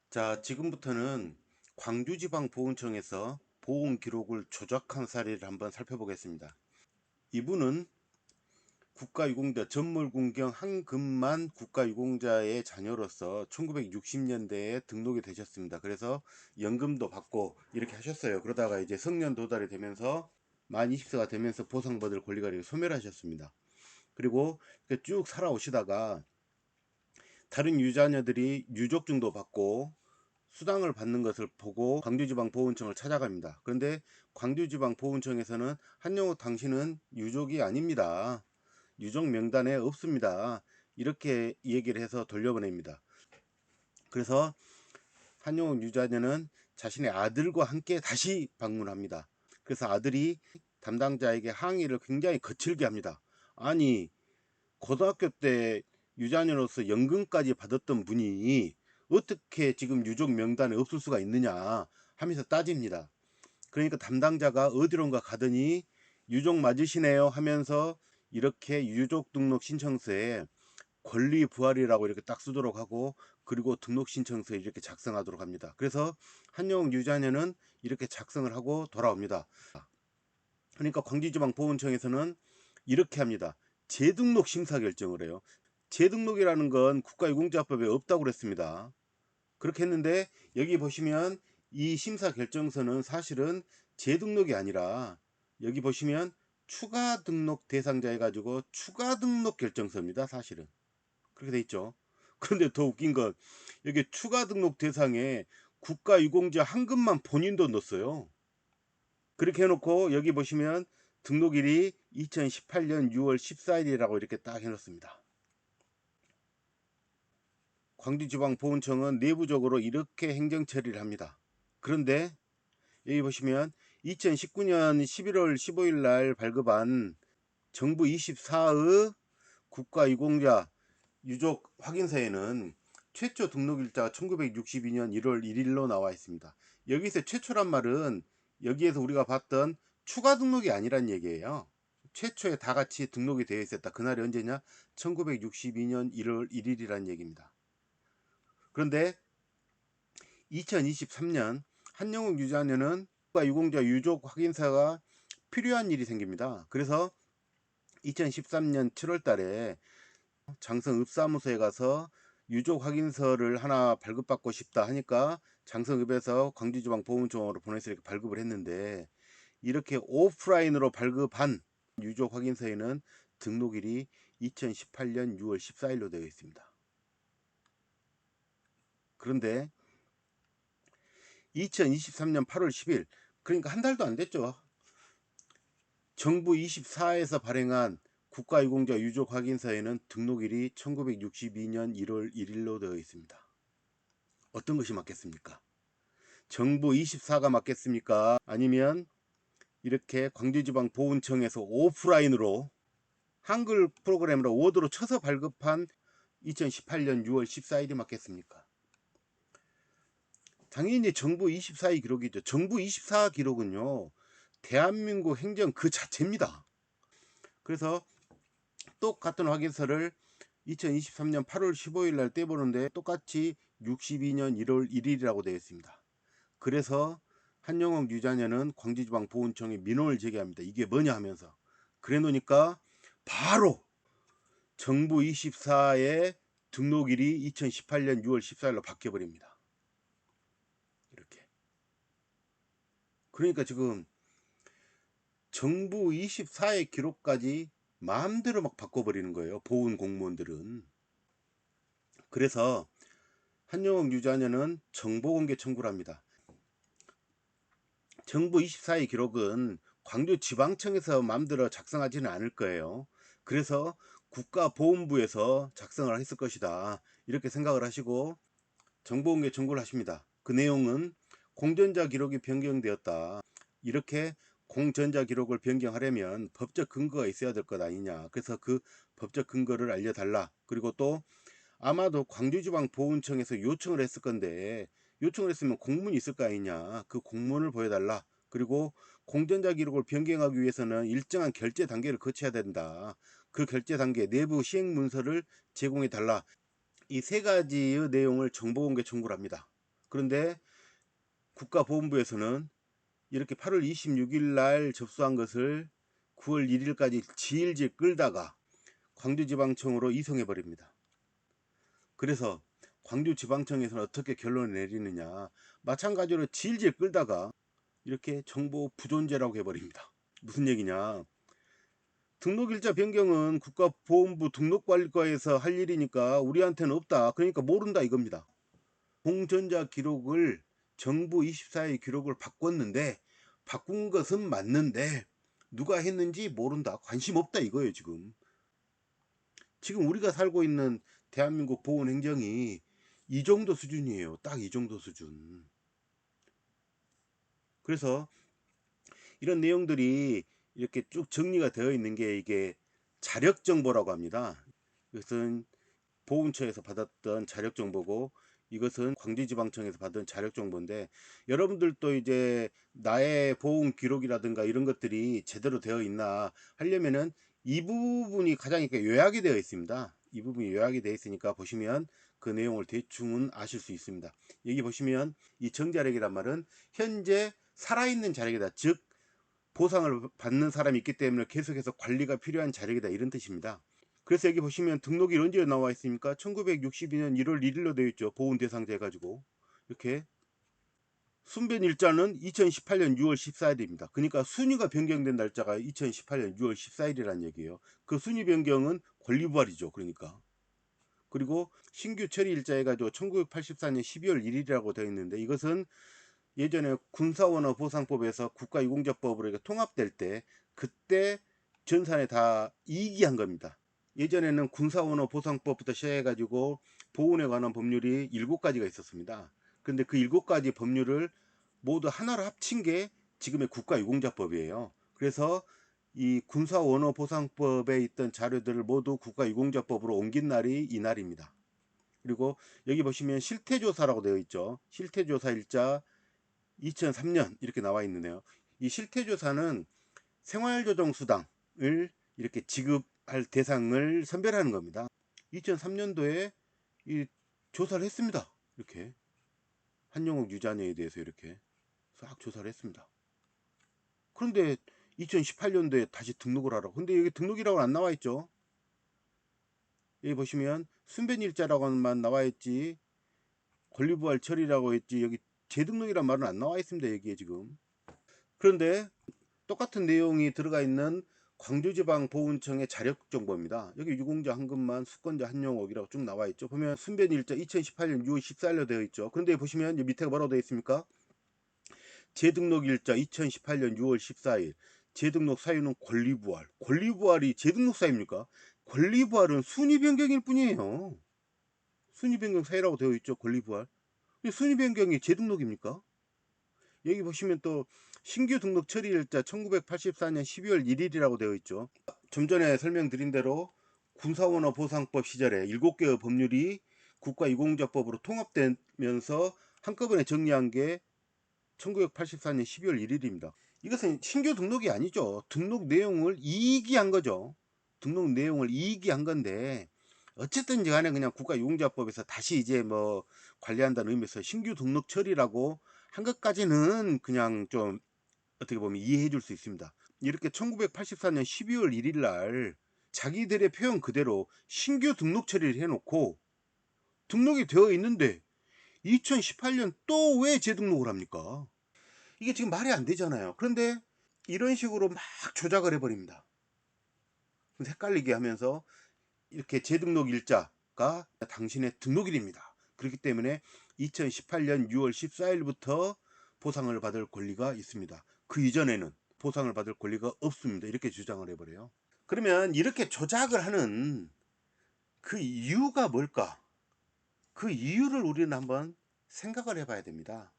자, 지금부터는 광주지방보훈청에서 보훈 기록을 조작한 사례를 한번 살펴보겠습니다. 이분은 국가유공자 전몰군경 한금만 국가유공자의 자녀로서 1960년대에 등록이 되셨습니다. 그래서 연금도 받고 이렇게 하셨어요. 그러다가 이제 성년 도달이 되면서 만 20세가 되면서 보상받을 권리가 소멸하셨습니다. 그리고 쭉 살아오시다가 다른 유자녀들이 유족증도 받고 수당을 받는 것을 보고 광주지방보훈청을 찾아갑니다. 그런데 광주지방보훈청에서는 한영호 당신은 유족이 아닙니다. 유족 명단에 없습니다. 이렇게 얘기를 해서 돌려보냅니다. 그래서 한영호 유자녀는 자신의 아들과 함께 다시 방문합니다. 그래서 아들이 담당자에게 항의를 굉장히 거칠게 합니다. 아니, 고등학교 때 유자녀로서 연금까지 받았던 분이 어떻게 지금 유족 명단에 없을 수가 있느냐 하면서 따집니다. 그러니까 담당자가 어디론가 가더니 유족 맞으시네요 하면서 이렇게 유족 등록 신청서에 권리 부활이라고 이렇게 딱 쓰도록 하고, 그리고 등록 신청서에 이렇게 작성하도록 합니다. 그래서 한영욱 유자녀는 이렇게 작성을 하고 돌아옵니다. 그러니까 광주지방보훈청에서는 이렇게 합니다. 재등록 심사 결정을 해요. 재등록이라는 건 국가유공자법에 없다고 그랬습니다. 그렇게 했는데 여기 보시면 이 심사 결정서는 사실은 재등록이 아니라 여기 보시면 추가 등록 대상자 해가지고 추가 등록 결정서입니다. 사실은 그렇게 돼 있죠. 그런데 더 웃긴 건 여기 추가 등록 대상에 국가유공자 한금만 본인도 넣었어요. 그렇게 해놓고 여기 보시면 등록일이 2018년 6월 14일이라고 이렇게 딱 해놓습니다. 광주지방보훈청은 내부적으로 이렇게 행정처리를 합니다. 그런데 여기 보시면 2019년 11월 15일 날 발급한 정부 24의 국가유공자 유족 확인서에는 최초 등록일자가 1962년 1월 1일로 나와 있습니다. 여기서 최초란 말은 여기에서 우리가 봤던 추가 등록이 아니란 얘기예요. 최초에 다 같이 등록이 되어 있었다. 그날이 언제냐? 1962년 1월 1일이란 얘기입니다. 그런데 2023년 한영욱 유자녀는 유공자 유족 확인서가 필요한 일이 생깁니다. 그래서 2013년 7월 달에 장성읍사무소에 가서 유족 확인서를 하나 발급받고 싶다 하니까 장성읍에서 광주지방보훈청으로 보내서 이렇게 발급을 했는데, 이렇게 오프라인으로 발급한 유족 확인서에는 등록일이 2018년 6월 14일로 되어 있습니다. 그런데 2023년 8월 10일, 그러니까 한 달도 안 됐죠. 정부 24에서 발행한 국가유공자 유족 확인서에는 등록일이 1962년 1월 1일로 되어 있습니다. 어떤 것이 맞겠습니까? 정부 24가 맞겠습니까? 아니면 이렇게 광주지방보훈청에서 오프라인으로 한글 프로그램으로 워드로 쳐서 발급한 2018년 6월 14일이 맞겠습니까? 당연히 정부 24의 기록이죠. 정부 24 기록은요, 대한민국 행정 그 자체입니다. 그래서 똑같은 확인서를 2023년 8월 15일 날 떼보는데 똑같이 62년 1월 1일이라고 되어 있습니다. 그래서 한영욱 유자녀는 광주지방보훈청에 민원을 제기합니다. 이게 뭐냐 하면서. 그래 놓으니까 바로 정부 24의 등록일이 2018년 6월 14일로 바뀌어버립니다. 이렇게. 그러니까 지금 정부 24의 기록까지 마음대로 막 바꿔버리는 거예요. 보훈 공무원들은. 그래서 한영욱 유자녀는 정보공개 청구를 합니다. 정부 24의 기록은 광주지방청에서 마음대로 작성하지는 않을 거예요. 그래서 국가보훈부에서 작성을 했을 것이다. 이렇게 생각을 하시고 정보공개 청구를 하십니다. 그 내용은 공전자 기록이 변경되었다. 이렇게 공전자 기록을 변경하려면 법적 근거가 있어야 될 것 아니냐. 그래서 그 법적 근거를 알려달라. 그리고 또 아마도 광주지방보훈청에서 요청을 했을 건데, 요청을 했으면 공문이 있을 거 아니냐. 그 공문을 보여달라. 그리고 공전자 기록을 변경하기 위해서는 일정한 결제 단계를 거쳐야 된다. 그 결제 단계 내부 시행 문서를 제공해 달라. 이 세 가지의 내용을 정보공개 청구를 합니다. 그런데 국가보훈부에서는 이렇게 8월 26일 날 접수한 것을 9월 1일까지 질질 끌다가 광주지방청으로 이송해 버립니다. 그래서 광주지방청에서는 어떻게 결론을 내리느냐, 마찬가지로 질질 끌다가 이렇게 정보 부존재라고 해버립니다. 무슨 얘기냐, 등록일자 변경은 국가보훈부 등록관리과에서 할 일이니까 우리한테는 없다, 그러니까 모른다 이겁니다. 공전자 기록을 정부 24일 기록을 바꿨는데, 바꾼 것은 맞는데 누가 했는지 모른다, 관심 없다 이거예요. 지금 우리가 살고 있는 대한민국 보훈 행정이 이 정도 수준이에요. 딱 이 정도 수준. 그래서 이런 내용들이 이렇게 쭉 정리가 되어 있는 게 이게 자력 정보라고 합니다. 이것은 보훈처에서 받았던 자력 정보고, 이것은 광주지방청에서 받은 자력 정보인데, 여러분들도 이제 나의 보훈 기록이라든가 이런 것들이 제대로 되어 있나 하려면은 이 부분이 가장 이렇게 요약이 되어 있습니다. 이 부분이 요약이 되어 있으니까 보시면 그 내용을 대충은 아실 수 있습니다. 여기 보시면 이 정자력이란 말은 현재 살아있는 자력이다, 즉 보상을 받는 사람이 있기 때문에 계속해서 관리가 필요한 자력이다, 이런 뜻입니다. 그래서 여기 보시면 등록이 언제 나와 있습니까? 1962년 1월 1일로 되어 있죠. 보훈 대상자 해가지고. 이렇게 순변 일자는 2018년 6월 14일입니다. 그러니까 순위가 변경된 날짜가 2018년 6월 14일이라는 얘기예요. 그 순위 변경은 권리부활이죠. 그러니까. 그리고 신규 처리 일자 해가지고 1984년 12월 1일이라고 되어 있는데, 이것은 예전에 군사원어 보상법에서 국가유공자법으로 통합될 때 그때 전산에 다 이기한 겁니다. 예전에는 군사원어 보상법부터 시작해가지고 보훈에 관한 법률이 7가지가 있었습니다. 그런데 그 7가지 법률을 모두 하나로 합친 게 지금의 국가유공자법이에요. 그래서 이 군사원어 보상법에 있던 자료들을 모두 국가유공자법으로 옮긴 날이 이날입니다. 그리고 여기 보시면 실태조사라고 되어 있죠. 실태조사 일자 2003년 이렇게 나와 있는데요. 이 실태조사는 생활조정수당을 이렇게 지급할 대상을 선별하는 겁니다. 2003년도에 이 조사를 했습니다. 이렇게 한용욱 유자녀에 대해서 이렇게 싹 조사를 했습니다. 그런데 2018년도에 다시 등록을 하라고. 근데 여기 등록이라고는 안 나와 있죠. 여기 보시면 순변일자라고만 나와 있지 권리부활 처리라고 했지 여기 재등록이란 말은 안 나와 있습니다. 여기에 지금. 그런데 똑같은 내용이 들어가 있는 광주지방보훈청의 자력정보입니다. 여기 유공자 한금만, 수권자 한용옥이라고 쭉 나와 있죠. 보면 순변일자 2018년 6월 14일로 되어 있죠. 그런데 보시면 밑에 뭐라고 되어 있습니까? 재등록일자 2018년 6월 14일. 재등록 사유는 권리부활. 권리부활이 재등록 사유입니까? 권리부활은 순위 변경일 뿐이에요. 순위 변경 사유라고 되어 있죠. 권리부활. 순위 변경이 재등록입니까? 여기 보시면 또 신규 등록 처리일자 1984년 12월 1일이라고 되어 있죠. 좀 전에 설명드린 대로 군사원어 보상법 시절에 7개의 법률이 국가유공자법으로 통합되면서 한꺼번에 정리한 게 1984년 12월 1일입니다. 이것은 신규 등록이 아니죠. 등록 내용을 이기한 거죠. 등록 내용을 이기한 건데, 어쨌든지 간에 그냥 국가유공자법에서 다시 이제 뭐 관리한다는 의미에서 신규 등록 처리라고 한 것까지는 그냥 좀 어떻게 보면 이해해 줄 수 있습니다. 이렇게 1984년 12월 1일 날 자기들의 표현 그대로 신규 등록 처리를 해놓고 등록이 되어 있는데 2018년 또 왜 재등록을 합니까? 이게 지금 말이 안 되잖아요. 그런데 이런 식으로 막 조작을 해버립니다. 헷갈리게 하면서 이렇게 재등록 일자가 당신의 등록일입니다. 그렇기 때문에 2018년 6월 14일부터 보상을 받을 권리가 있습니다. 그 이전에는 보상을 받을 권리가 없습니다. 이렇게 주장을 해버려요. 그러면 이렇게 조작을 하는 그 이유가 뭘까? 그 이유를 우리는 한번 생각을 해봐야 됩니다.